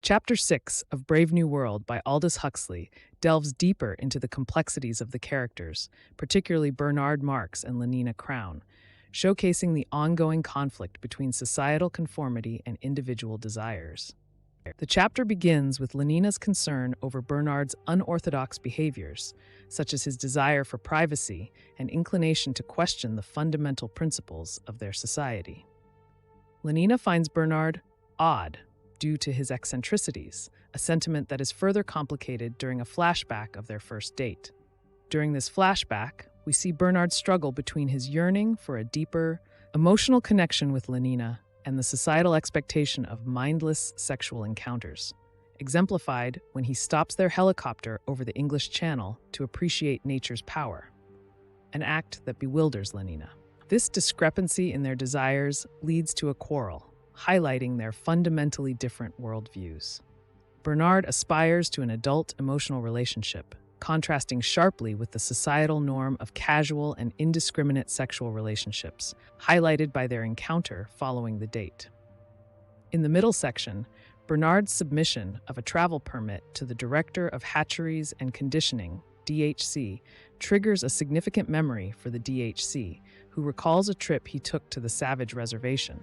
Chapter 6 of Brave New World by Aldous Huxley delves deeper into the complexities of the characters, particularly Bernard Marx and Lenina Crown, showcasing the ongoing conflict between societal conformity and individual desires. The chapter begins with Lenina's concern over Bernard's unorthodox behaviors, such as his desire for privacy and inclination to question the fundamental principles of their society. Lenina finds Bernard odd due to his eccentricities, a sentiment that is further complicated during a flashback of their first date. During this flashback, we see Bernard struggle between his yearning for a deeper, emotional connection with Lenina and the societal expectation of mindless sexual encounters, exemplified when he stops their helicopter over the English Channel to appreciate nature's power, an act that bewilders Lenina. This discrepancy in their desires leads to a quarrel, highlighting their fundamentally different worldviews. Bernard aspires to an adult emotional relationship, contrasting sharply with the societal norm of casual and indiscriminate sexual relationships, highlighted by their encounter following the date. In the middle section, Bernard's submission of a travel permit to the Director of Hatcheries and Conditioning, DHC, triggers a significant memory for the DHC, who recalls a trip he took to the Savage Reservation.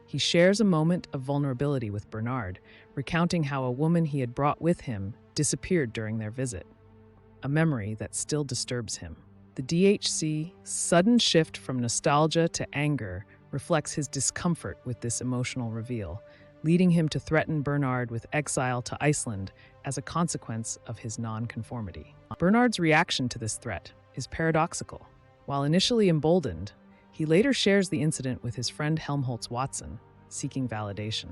He shares a moment of vulnerability with Bernard, recounting how a woman he had brought with him disappeared during their visit, a memory that still disturbs him. The DHC's sudden shift from nostalgia to anger reflects his discomfort with this emotional reveal, leading him to threaten Bernard with exile to Iceland as a consequence of his nonconformity. Bernard's reaction to this threat is paradoxical. While initially emboldened, he later shares the incident with his friend Helmholtz Watson, seeking validation.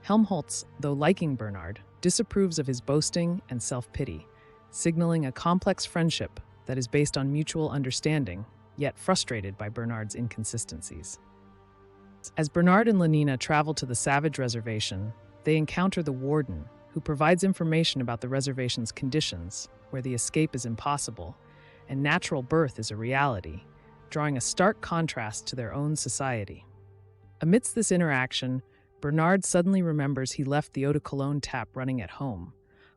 Helmholtz, though liking Bernard, disapproves of his boasting and self-pity, signaling a complex friendship that is based on mutual understanding, yet frustrated by Bernard's inconsistencies. As Bernard and Lenina travel to the Savage Reservation, they encounter the warden, who provides information about the reservation's conditions, where the escape is impossible, and natural birth is a reality, drawing a stark contrast to their own society. Amidst this interaction, Bernard suddenly remembers he left the eau de cologne tap running at home,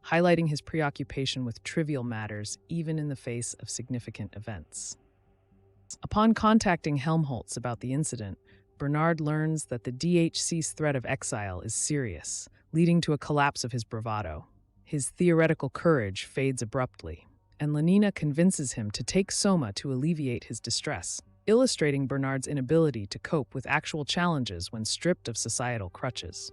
highlighting his preoccupation with trivial matters even in the face of significant events. Upon contacting Helmholtz about the incident, Bernard learns that the DHC's threat of exile is serious, leading to a collapse of his bravado. His theoretical courage fades abruptly, and Lenina convinces him to take Soma to alleviate his distress, illustrating Bernard's inability to cope with actual challenges when stripped of societal crutches.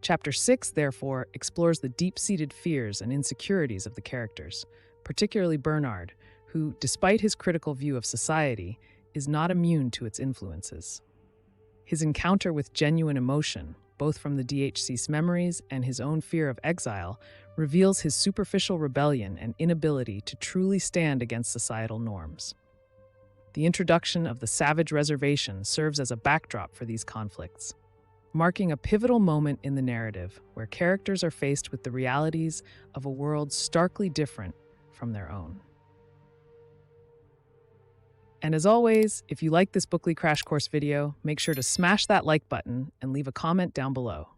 Chapter 6, therefore, explores the deep-seated fears and insecurities of the characters, particularly Bernard, who, despite his critical view of society, is not immune to its influences. His encounter with genuine emotion, both from the DHC's memories and his own fear of exile, reveals his superficial rebellion and inability to truly stand against societal norms. The introduction of the Savage Reservation serves as a backdrop for these conflicts, marking a pivotal moment in the narrative where characters are faced with the realities of a world starkly different from their own. And as always, if you like this Bookly Crash Course video, make sure to smash that like button and leave a comment down below.